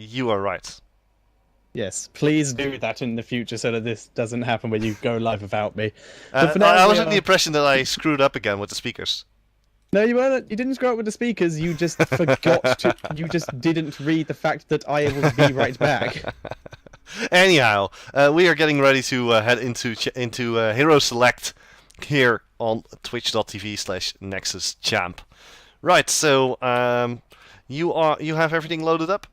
You are right. Yes, please do that in the future so that this doesn't happen when you go live without me. But for now, I we was under the are... impression that I screwed up again with the speakers. No, you weren't. You didn't screw up with the speakers. You just forgot to. You just didn't read the fact that I will be right back. Anyhow, we are getting ready to head into Hero Select here on twitch.tv/NexusChamp. Right, so you have everything loaded up?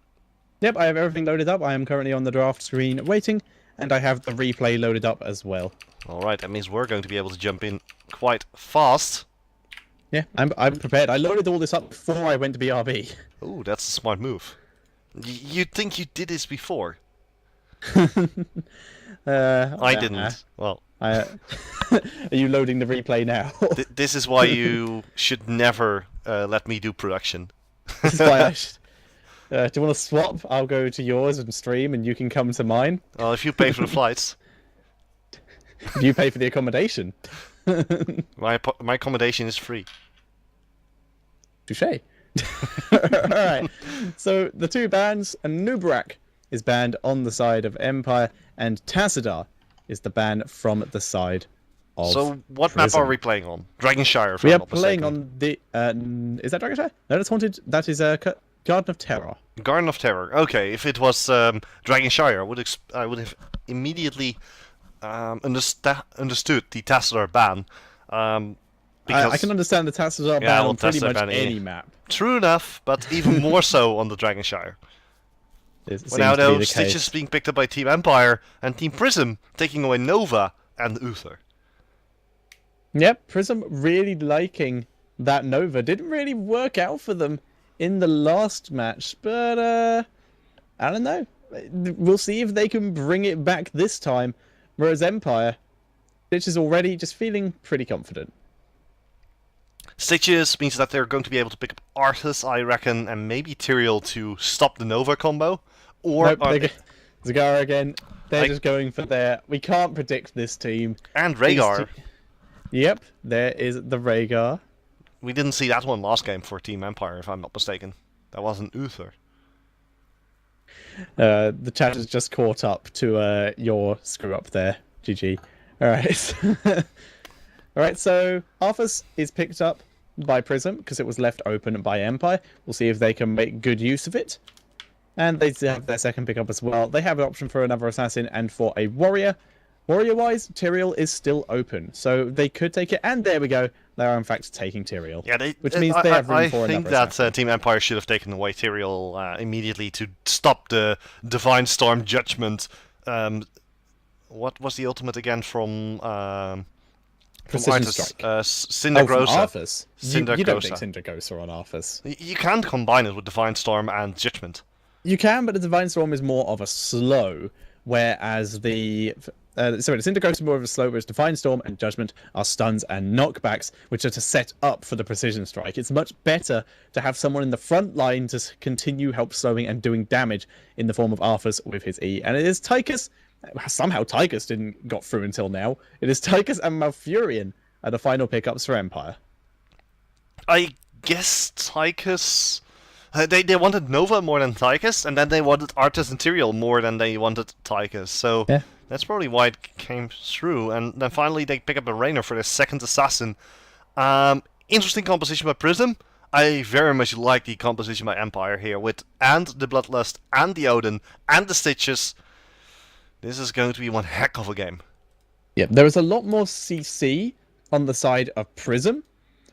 Yep, I have everything loaded up. I am currently on the draft screen waiting, and I have the replay loaded up as well. Alright, that means we're going to be able to jump in quite fast. Yeah, I'm prepared. I loaded all this up before I went to BRB. Ooh, that's a smart move. You'd think you did this before. I didn't. Well, are you loading the replay now? This is why you should never let me do production. This is why I should... do you want to swap? I'll go to yours and stream, and you can come to mine. Well, if you pay for the flights. If you pay for the accommodation. My accommodation is free. Touché. Alright, so the two bans, Nubarak is banned on the side of Empire, and Tassadar is the ban from the side of So, what Prism. map are we playing on? Dragonshire, if We I'm are not playing mistaken. on the... is that Dragonshire? No, that's Haunted. That is Garden of Terror. Garden of Terror. Okay, if it was Dragonshire, I would have immediately understood the Tassadar ban. Because I can understand the Tassadar ban on pretty much any map. True enough, but even more so on the Dragonshire. Well, now though, Stitches being picked up by Team Empire and Team Prism taking away Nova and Uther. Yep, Prism really liking that Nova. Didn't really work out for them in the last match, but I don't know. We'll see if they can bring it back this time. Whereas Empire, Stitch is already just feeling pretty confident. Stitches means that they're going to be able to pick up Arthas, I reckon, and maybe Tyrael to stop the Nova combo. Or nope, Zagara again. They're just going for their... We can't predict this team. And Rhaegar. Yep, there is the Rhaegar. We didn't see that one last game for Team Empire, if I'm not mistaken. That wasn't Uther. The chat has just caught up to your screw up there. GG. Alright. Alright, so Arthas is picked up by Prism because it was left open by Empire. We'll see if they can make good use of it. And they have their second pickup as well. They have an option for another assassin and for a warrior. Warrior-wise, Tyrael is still open, so they could take it. And there we go. They are in fact taking Tyrael. Yeah, which means they have room for another I think that assassin. Team Empire should have taken away Tyrael immediately to stop the Divine Storm Judgment. What was the ultimate again from Precision Arthas? Strike. Cindergrosa. Arthas. You don't take Cindergrosa on Arthas. You can combine it with Divine Storm and Judgment. You can, but the Divine Storm is more of a slow, whereas the Cindergrosa is more of a slow, whereas Divine Storm and Judgment are stuns and knockbacks, which are to set up for the Precision Strike. It's much better to have someone in the front line to continue help slowing and doing damage in the form of Arthas with his E. And it is Tychus. Somehow Tychus didn't got through until now. It is Tychus and Malfurion are the final pickups for Empire. I guess Tychus... They wanted Nova more than Tychus, and then they wanted Arthas and Tyrael more than they wanted Tychus. So yeah. That's probably why it came through. And then finally they pick up a Raynor for their second assassin. Interesting composition by Prism. I very much like the composition by Empire here, with and the Bloodlust, and the Odin, and the Stitches. This is going to be one heck of a game. Yeah, there is a lot more CC on the side of Prism,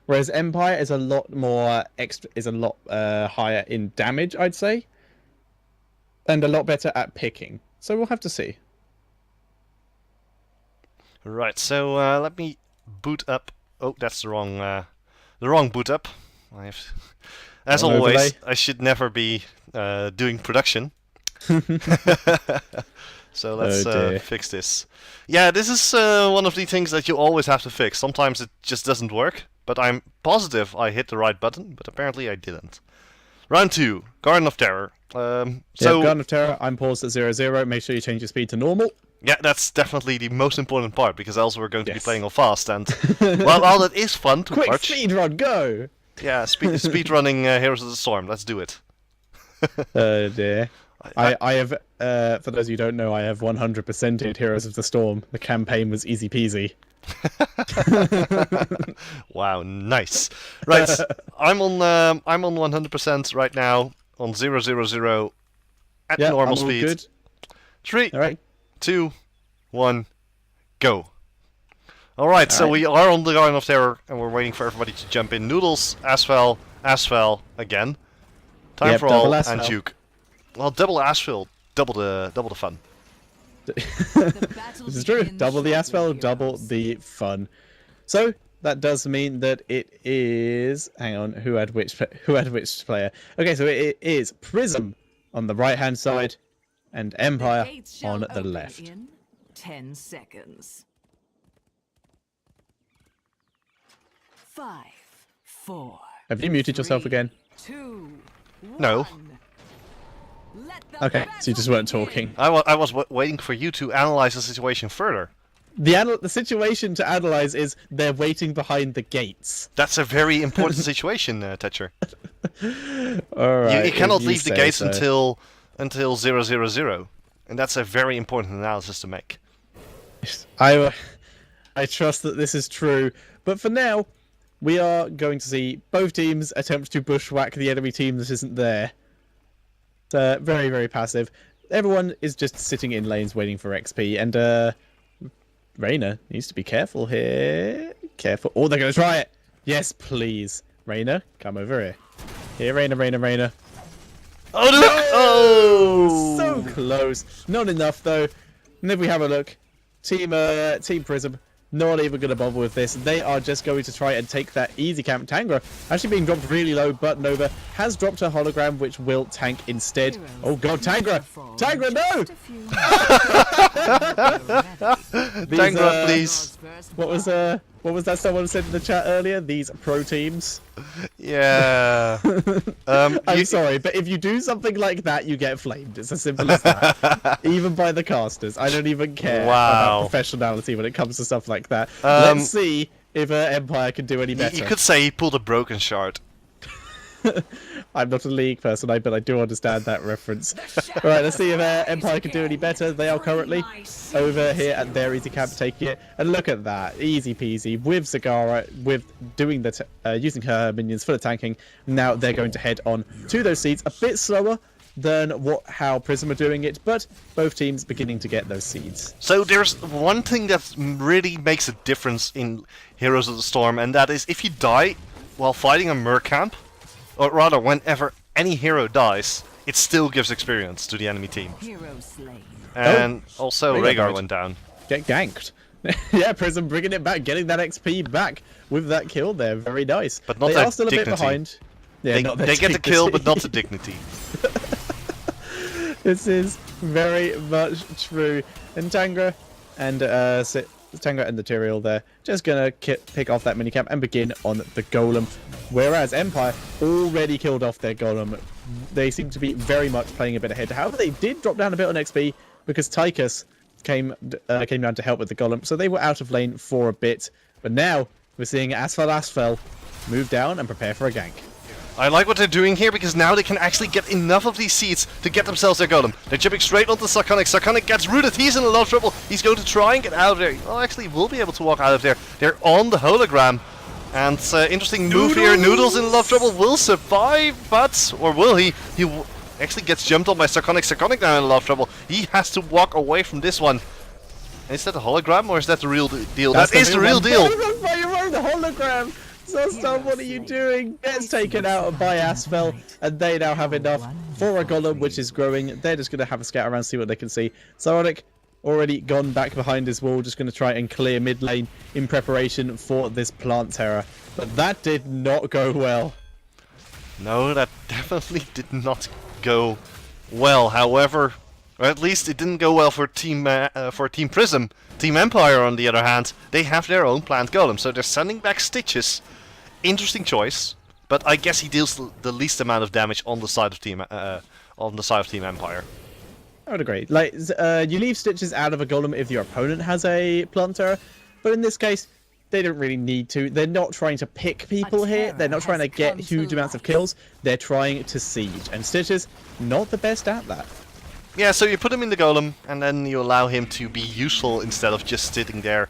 whereas Empire is a lot more higher in damage, I'd say, and a lot better at picking. So we'll have to see. Right, so let me boot up. Oh, that's the wrong boot up. As always, overlay. I should never be doing production. So let's fix this. Yeah, this is one of the things that you always have to fix. Sometimes it just doesn't work, but I'm positive I hit the right button, but apparently I didn't. Round 2, Garden of Terror. Garden of Terror, I'm paused at 0-0. Make sure you change your speed to normal. Yeah, that's definitely the most important part, because else we're going to be playing on fast, and well, while that is fun to watch. watch... Quick speedrun, go! Yeah, speed running Heroes of the Storm, let's do it. Oh dear. I have, for those who don't know, I have 100%ed Heroes of the Storm. The campaign was easy peasy. Wow, nice. Right, I'm on 100% right now on 000 at Yeah, normal I'm all speed. good. 3, All right. 2, 1, go. All right, so right. we are on the line of terror, and we're waiting for everybody to jump in. Noodles, Asphalt again. Time Yep, for double all, Asphalt. and Juke. Well, double Asphalt, double the fun. This is true. Double the Asphalt, double the fun. So that does mean that it is. Hang on, who had which player? Okay, so it is Prism on the right hand side, and Empire on the left. In 10 seconds. 5, 4. Have you muted yourself again? 2, No. 1. Okay, so you just weren't talking. I was waiting for you to analyze the situation further. The situation to analyze is they're waiting behind the gates. That's a very important situation, Tetcher. All right. You cannot if leave the say gates so. until 000, and that's a very important analysis to make. I trust that this is true, but for now, we are going to see both teams attempt to bushwhack the enemy team that isn't there. It's very, very passive. Everyone is just sitting in lanes waiting for XP, and Reyna needs to be careful here. Careful. Oh, they're going to try it. Yes, please. Reyna, come over here. Here, Reyna. Oh, look! No! Oh! So close. Not enough, though. And if we have a look, Team Prism, not even going to bother with this. They are just going to try and take that easy camp. Tangra actually being dropped really low, but Nova has dropped her hologram, which will tank instead. Oh god, Tangra! Tangra, no! Tangra, please. What was that someone said in the chat earlier? These pro teams. Yeah. I'm sorry, but if you do something like that, you get flamed. It's as simple as that. Even by the casters. I don't even care Wow. about professionality when it comes to stuff like that. Let's see if Empire can do any better. You could say he pulled a broken shard. I'm not a League person, but I do understand that reference. Alright, let's see if Empire can do any better. They are currently over here at their easy camp taking it. And look at that. Easy peasy. With Zagara, with doing using her minions for the tanking. Now they're going to head on to those seeds. A bit slower than how Prism are doing it, but both teams beginning to get those seeds. So there's one thing that really makes a difference in Heroes of the Storm, and that is if you die while fighting a Mer camp, or rather, whenever any hero dies, it still gives experience to the enemy team. Hero slain. And also, Rhaegar Rhaegar died. went down. Get ganked. Yeah, Prism bringing it back, getting that XP back with that kill there. Very nice. But not they that are still a bit dignity. behind. Yeah, not their They get the kill, but dignity. not the dignity. This is very much true. And Tangra and Tangra and the Tyrael there just gonna pick off that minicamp and begin on the Golem. Whereas Empire already killed off their Golem. They seem to be very much playing a bit ahead. However, they did drop down a bit on XP because Tychus came down to help with the Golem, so they were out of lane for a bit. But now we're seeing Asphalt move down and prepare for a gank. I like what they're doing here because now they can actually get enough of these seeds to get themselves their golem. They're jumping straight onto Sarconic. Sarconic gets rooted. He's in a lot of trouble. He's going to try and get out of there. Oh, actually, will be able to walk out of there. They're on the hologram. And interesting move here. Noodles in a lot of trouble. Will survive, but... Or will he? He actually gets jumped on by Sarconic. Sarconic now in a lot of trouble. He has to walk away from this one. Is that a hologram or is that the real deal? That is the real deal. You're wrong, the hologram! Zostav, what are you doing? Gets taken out by Asphalt, and they now have enough for a Golem, which is growing. They're just going to have a scout around, see what they can see. Saronic already gone back behind his wall, just going to try and clear mid lane in preparation for this plant terror. But that did not go well. No, that definitely did not go well. However, or at least it didn't go well for Team Prism. Team Empire, on the other hand, they have their own plant golem, so they're sending back Stitches. Interesting choice, but I guess he deals the least amount of damage on the side of Team Empire. I would agree. Like, you leave Stitches out of a Golem if your opponent has a plant terror, but in this case, they don't really need to. They're not trying to pick people here. They're not trying to get huge amounts of kills. They're trying to siege, and Stitches not the best at that. Yeah, so you put him in the golem, and then you allow him to be useful instead of just sitting there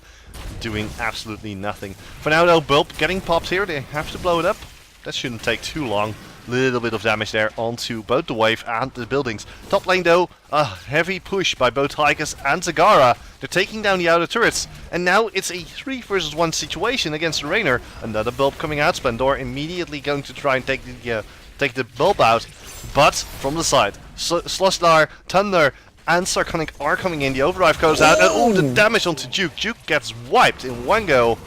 doing absolutely nothing. For now though, Bulb getting popped here, they have to blow it up. That shouldn't take too long. Little bit of damage there onto both the wave and the buildings. Top lane though, a heavy push by both Tychus and Zagara. They're taking down the outer turrets, and now it's a 3 versus 1 situation against the Rainer. Another Bulb coming out, Splendor immediately going to try and take the Bulb out, but from the side. Slushlar, Thunder, and Sarconic are coming in. The overdrive goes out, and oh, the damage onto Duke. Duke gets wiped in one go.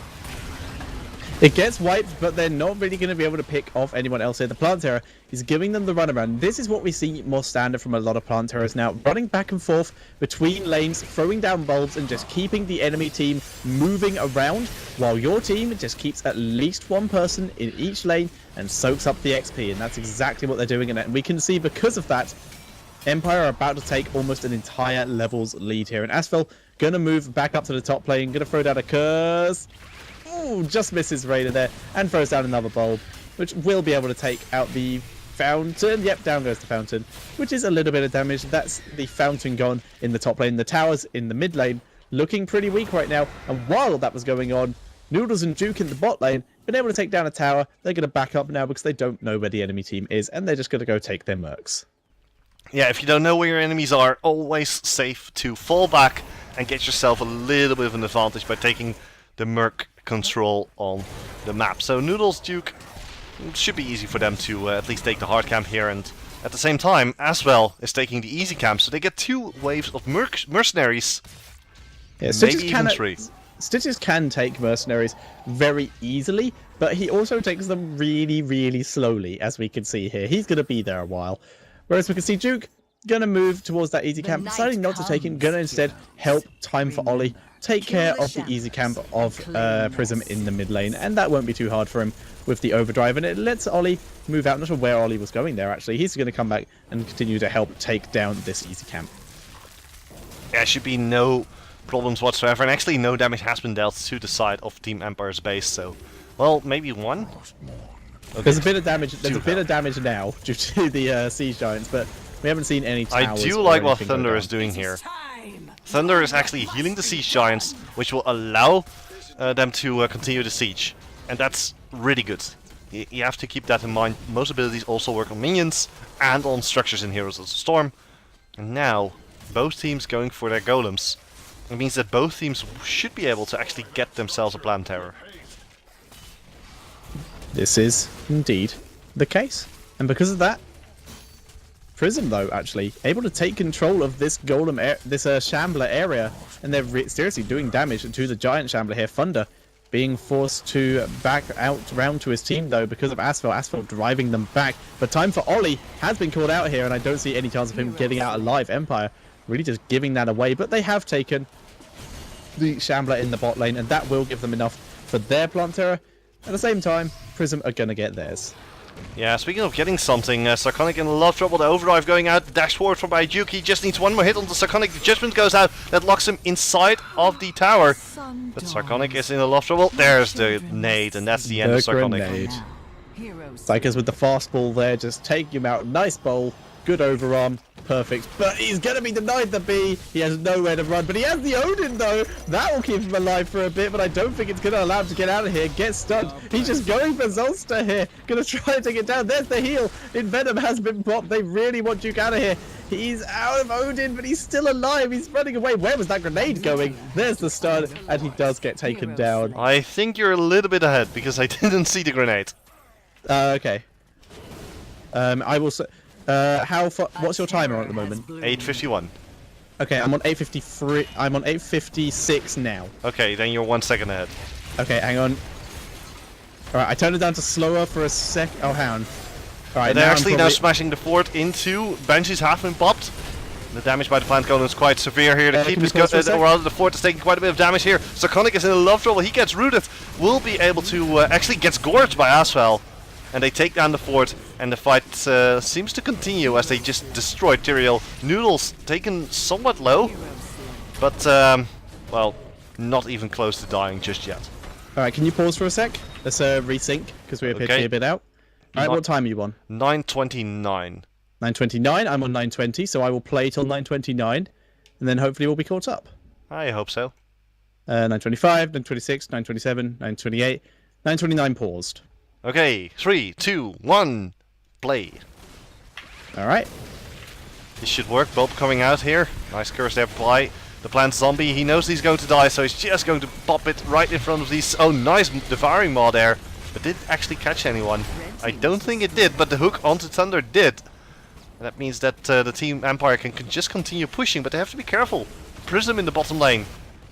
It gets wiped, but they're not really going to be able to pick off anyone else here. The Plant Terror is giving them the runaround. This is what we see more standard from a lot of Plant Terrors now. Running back and forth between lanes, throwing down bulbs, and just keeping the enemy team moving around, while your team just keeps at least one person in each lane and soaks up the XP. And that's exactly what they're doing. And we can see because of that, Empire are about to take almost an entire level's lead here. And Asphalt going to move back up to the top lane, going to throw down a curse. Ooh, just misses Raider there and throws down another bulb, which will be able to take out the fountain. Yep, down goes the fountain, which is a little bit of damage. That's the fountain gone in the top lane. The towers in the mid lane looking pretty weak right now. And while that was going on, Noodles and Duke in the bot lane been able to take down a tower. They're going to back up now because they don't know where the enemy team is, and they're just going to go take their mercs. Yeah, if you don't know where your enemies are, always safe to fall back and get yourself a little bit of an advantage by taking the merc control on the map. So Noodles, Duke, should be easy for them to at least take the hard camp here, and at the same time Aswell is taking the easy camp, so they get 2 waves of mercenaries. Yeah, maybe even 3. Stitches can take mercenaries very easily, but he also takes them really, really slowly, as we can see here. He's going to be there a while. Whereas we can see Duke going to move towards that easy camp, deciding not to take him, going to instead help Time for Ollie take care of the easy camp of Prism in the mid lane, and that won't be too hard for him with the overdrive, and it lets Ollie move out. Not sure where Ollie was going there, actually. He's going to come back and continue to help take down this easy camp. Yeah, should be no problems whatsoever, and actually no damage has been dealt to the side of Team Empire's base, so, well, maybe 1? Okay. There's a bit of damage. There's a bit of damage now due to the siege giants, but we haven't seen any towers. I do like what Thunder is doing here. Thunder is actually healing the siege giants, which will allow them to continue the siege, and that's really good. You have to keep that in mind. Most abilities also work on minions and on structures in Heroes of the Storm. And now, both teams going for their golems. It means that both teams should be able to actually get themselves a Plant Terror. This is indeed the case, and because of that, Prism though actually able to take control of this golem, this Shambler area, and they're seriously doing damage to the giant Shambler here. Thunder being forced to back out round to his team though because of Asphalt driving them back. But Time for Ollie has been called out here, and I don't see any chance of him getting out alive. Empire really just giving that away, but they have taken the Shambler in the bot lane, and that will give them enough for their Plant Terror. At the same time, Prism are gonna get theirs. Yeah, speaking of getting something, Sarconic in a lot of trouble. The overdrive going out, the dash forward from by Duke. He just needs one more hit on the Sarconic. The judgment goes out, that locks him inside of the tower. But Sarconic is in a lot of trouble. There's the nade, and that's the end of Sarconic. Psychos with the fastball there, just take him out. Nice bowl, good overarm, perfect. But he's gonna be denied the B. He has nowhere to run, but he has the Odin though. That will keep him alive for a bit, but I don't think it's gonna allow him to get out of here. Get stunned. He's just going for Zolster here. Gonna try to take it down. There's the heal. Venom has been popped. They really want Duke out of here. He's out of Odin, but he's still alive. He's running away. Where was that grenade going? There's the stun, and he does get taken down. I think you're a little bit ahead, because I didn't see the grenade. Okay. I will say... how far? What's your timer on at the moment? 8:51. Okay, I'm on 8:53. I'm on 8:56 now. Okay, then you're 1 second ahead. Okay, hang on. All right, I turned it down to slower for a sec. Oh, hang on. All right, They're actually now now smashing the fort into. Banshees have been popped. The damage by the plant golem is quite severe here. The keep is or rather the fort is taking quite a bit of damage here. Sarconic is in a lot of trouble. He gets rooted. Will be able to actually gets gorged by Aswell. And they take down the fort, and the fight seems to continue as they just destroy Tyrael. Noodles taken somewhat low, but, well, not even close to dying just yet. Alright, can you pause for a sec? Let's resync, because we appear to be a bit out. Alright, what time are you on? 9:29. 9:29. I'm on 9:20, so I will play till 9:29, and then hopefully we'll be caught up. I hope so. 9:25, 9:26, 9:27, 9:28, 9:29 paused. Okay, 3, 2, 1, play. All right. This should work. Bulb coming out here. Nice curse there, apply. The plant zombie, he knows he's going to die, so he's just going to pop it right in front of these. Oh, nice devouring maw there. But did it actually catch anyone? I don't think it did, but the hook onto Thunder did. That means that the Team Empire can just continue pushing, but they have to be careful. Prism in the bottom lane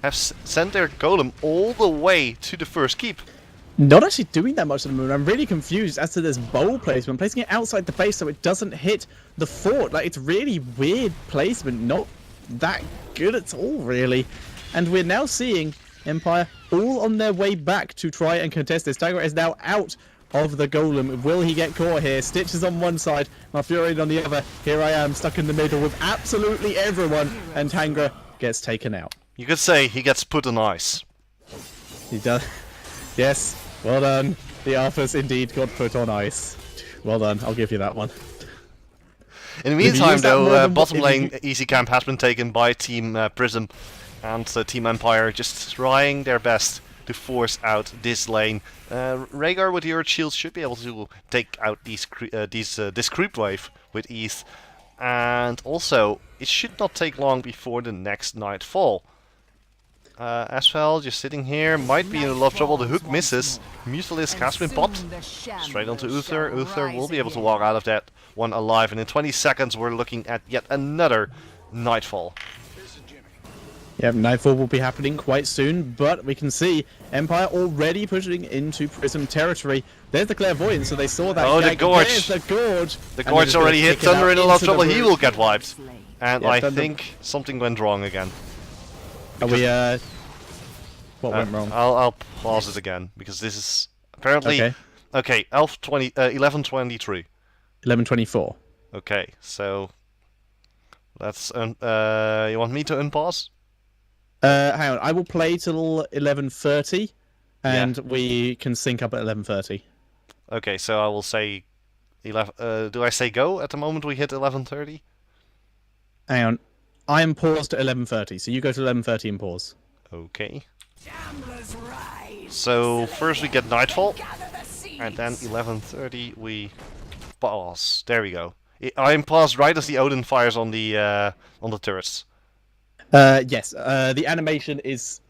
have sent their golem all the way to the first keep. Not actually doing that much at the moment. I'm really confused as to this bowl placement. Placing it outside the base so it doesn't hit the fort. Like, it's really weird placement. Not that good at all, really. And we're now seeing Empire all on their way back to try and contest this. Tiger is now out of the golem. Will he get caught here? Stitch is on one side, Malfurion on the other. Here I am, stuck in the middle with absolutely everyone, and Tangra gets taken out. You could say he gets put on ice. He does. Yes, well done. The Arthurs indeed got put on ice. Well done, I'll give you that one. In the meantime, though, bottom lane easy camp has been taken by Team Prism and Team Empire, just trying their best to force out this lane. Rhaegar with the Earth Shield should be able to take out this creep wave with ease. And also, it should not take long before the next nightfall. Asphalt just sitting here, might be in a lot of trouble. The hook misses. Mutalisk has been popped. Straight onto Uther. Uther will be able to walk out of that one alive. And in 20 seconds, we're looking at yet another nightfall. Yep, Nightfall will be happening quite soon, but we can see Empire already pushing into Prism territory. There's the Clairvoyance, so they saw that. Oh, the Gorge! There's the Gorge! The Gorge already hit Thunder in a lot of trouble. He will get wiped. And Yeah, I Thunder... think something went wrong again. Are we, what went wrong? I'll pause it again, because this is apparently... Okay, 11:23. 11:24. Okay, so... Let's... you want me to unpause? Hang on, I will play till 11:30, and we can sync up at 11:30. Okay, so I will say 11. Do I say go at the moment we hit 11:30? Hang on, I am paused at 11:30, so you go to 11:30 and pause. Okay. So first we get Nightfall, and then 11:30 we pause. There we go. I am paused right as the Odin fires on the turrets. Yes, the animation is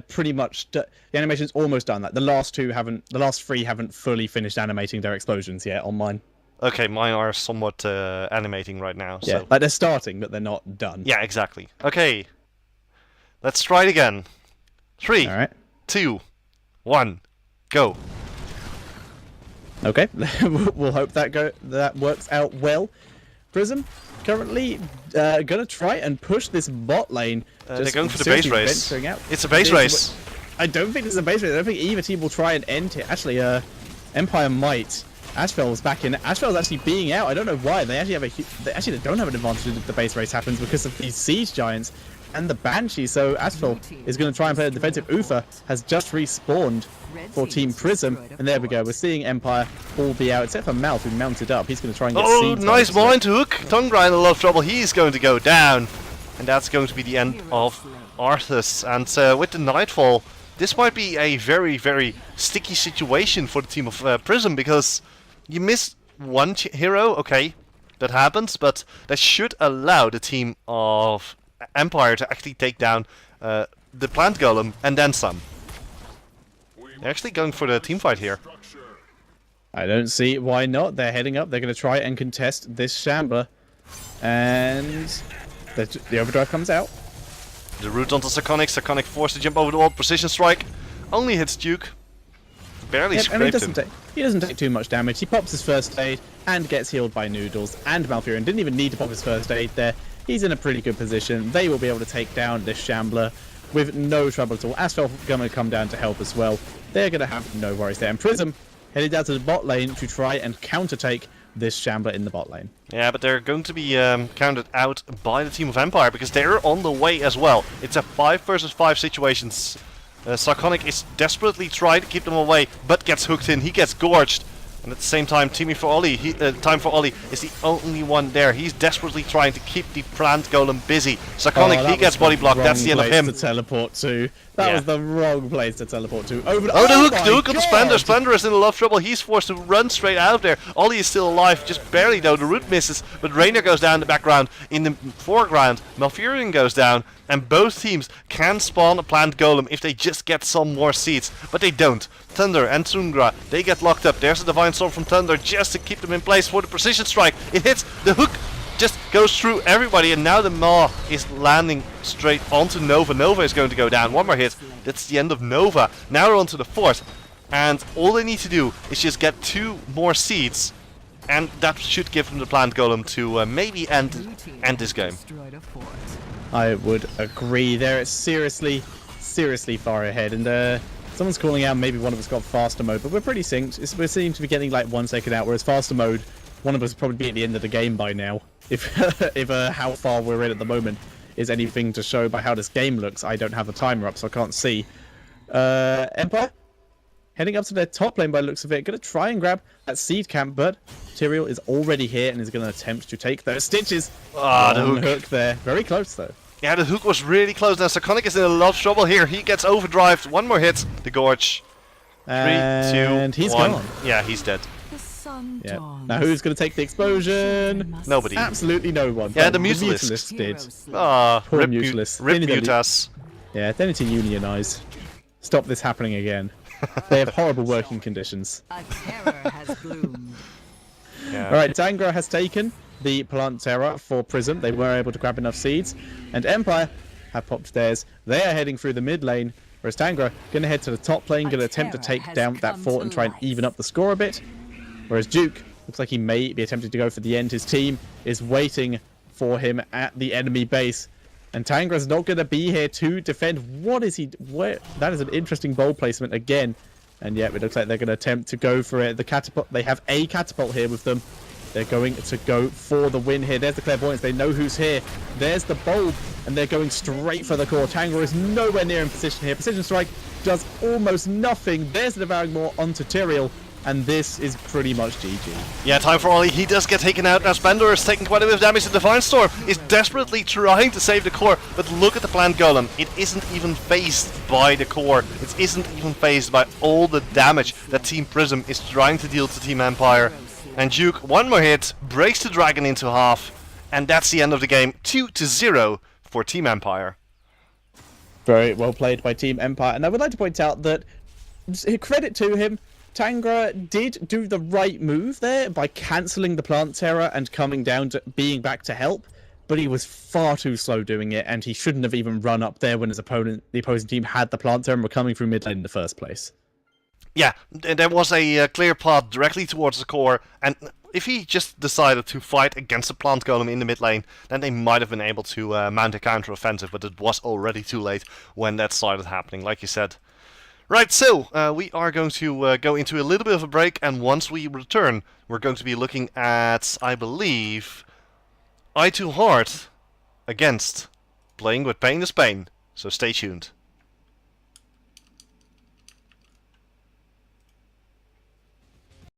pretty much the animation's almost done. Like the last three haven't fully finished animating their explosions yet on mine. Okay, mine are somewhat animating right now. Yeah, so. like they're starting, but they're not done. Yeah, exactly. Okay, let's try it again. 3, All right. 2, 1, go. Okay, we'll hope that works out well. Prism currently gonna try and push this bot lane. They're going for the base race. Out. It's a base race. I don't think it's a base race. I don't think either team will try and end it. Actually, Empire might. Ashfell's back in. Ashfell's actually being out. I don't know why. They actually they don't have an advantage if the base race happens because of these siege giants and the Banshee. So Ashfell is going to try and play a defensive. Uther has just respawned for Team Prism, and there we go. We're seeing Empire all be out, except for Mouth, who mounted up. He's going to try and get seeds. Nice mind hook. Tungra in a lot of trouble. He's going to go down, and that's going to be the end of Arthas. And with the Nightfall, this might be a very, very sticky situation for the team of Prism, because you miss one hero, okay, that happens, but that should allow the team of Empire to actually take down the plant golem and then some. They're actually going for the team fight here. I don't see why not. They're heading up. They're going to try and contest this Shambler. And the overdrive comes out. The root onto Sarconic. Sarconic forced to jump over the wall. Precision strike. Only hits Duke. Barely scraped him. He doesn't take too much damage. He pops his first aid and gets healed by Noodles and Malfurion. Didn't even need to pop his first aid there. He's in a pretty good position. They will be able to take down this Shambler with no trouble at all. Asphalt going to come down to help as well. They're going to have no worries there. And Prism headed down to the bot lane to try and counter-take this Shambler in the bot lane. Yeah, but they're going to be counted out by the team of Empire because they're on the way as well. It's a 5 versus 5 situations. Sarconic is desperately trying to keep them away, but gets hooked in. He gets gorged. And at the same time, Time for Ollie is the only one there. He's desperately trying to keep the plant golem busy. Sarconic, that he was gets body blocked. That's the end of place him. to teleport to. That Yeah. was the wrong place to teleport to. Over Oh, the hook my on the Splendor. God! Splendor is in a lot of trouble. He's forced to run straight out of there. Ollie is still alive, just barely though. The root misses, but Rainer goes down in the background. In the foreground, Malfurion goes down, and both teams can spawn a plant golem if they just get some more seeds, but they don't. Thunder and Tundra, they get locked up. There's a Divine Storm from Thunder just to keep them in place for the precision strike. It hits, the hook just goes through everybody, and now the Maw is landing straight onto Nova. Nova is going to go down. One more hit, that's the end of Nova. Now they're onto the fort, and all they need to do is just get 2 more seeds, and that should give them the plant golem to maybe end this game. Destroyed a fort. I would agree. There, it's seriously far ahead, and someone's calling out maybe one of us got faster mode, but we're pretty synced. We seem to be getting like 1 second out, whereas faster mode, one of us would probably be at the end of the game by now. If how far we're in at the moment is anything to show by how this game looks. I don't have the timer up, so I can't see. Empire heading up to their top lane by the looks of it. Gonna try and grab that seed camp, but Tyrael is already here and is gonna attempt to take those stitches. Ah, the Long hook. hook there. Very close though. Yeah, the hook was really close. Now Sarconic is in a lot of trouble here. He gets overdrived. 1 more hit. The Gorge. 3, 2, And he's 1. gone. Yeah, he's dead. The sun Yeah. dawns. Now who's going to take the explosion? Nobody. Absolutely no one. Yeah, the Oh, Mutalist. did. Hero slay. Ah, Poor rip Mutalist. Rip They need to Mutas. Yeah, they need to unionize. Stop this happening again. They have horrible working conditions. A terror has bloomed. Yeah. Alright, Tangra has taken the Plant Terror for Prism. They were able to grab enough seeds. And Empire have popped theirs. They are heading through the mid lane. Whereas Tangra going to head to the top lane, going to attempt to terror take has down that come fort to and try and life. even up the score a bit. Whereas Duke looks like he may be attempting to go for the end. His team is waiting for him at the enemy base. And Tangra's not going to be here to defend. What is he... Where? That is an interesting bowl placement again. And yet it looks like they're going to attempt to go for it. The catapult... They have a catapult here with them. They're going to go for the win here. There's the clairvoyance. They know who's here. There's the bulb. And they're going straight for the core. Tangra is nowhere near in position here. Precision strike does almost nothing. There's the devouring maw onto Tyrael. And this is pretty much GG. Yeah, time for Ollie. He does get taken out. Now Splendor is taking quite a bit of damage. The Divine Storm is desperately trying to save the core. But look at the plant golem. It isn't even phased by the core. It isn't even phased by all the damage that Team Prism is trying to deal to Team Empire. And Duke, 1 more hit, breaks the dragon into half. And that's the end of the game. 2-0 for Team Empire. Very well played by Team Empire. And I would like to point out that, credit to him, Tangra did do the right move there by cancelling the plant terror and coming down to being back to help, but he was far too slow doing it, and he shouldn't have even run up there when the opposing team had the plant terror and were coming through mid lane in the first place. Yeah, there was a clear path directly towards the core, and if he just decided to fight against the plant golem in the mid lane, then they might have been able to mount a counter-offensive, but it was already too late when that started happening, like you said. Right, so we are going to go into a little bit of a break, and once we return, we're going to be looking at, I believe, I2 Heart against Playing with Pain is Pain. So stay tuned.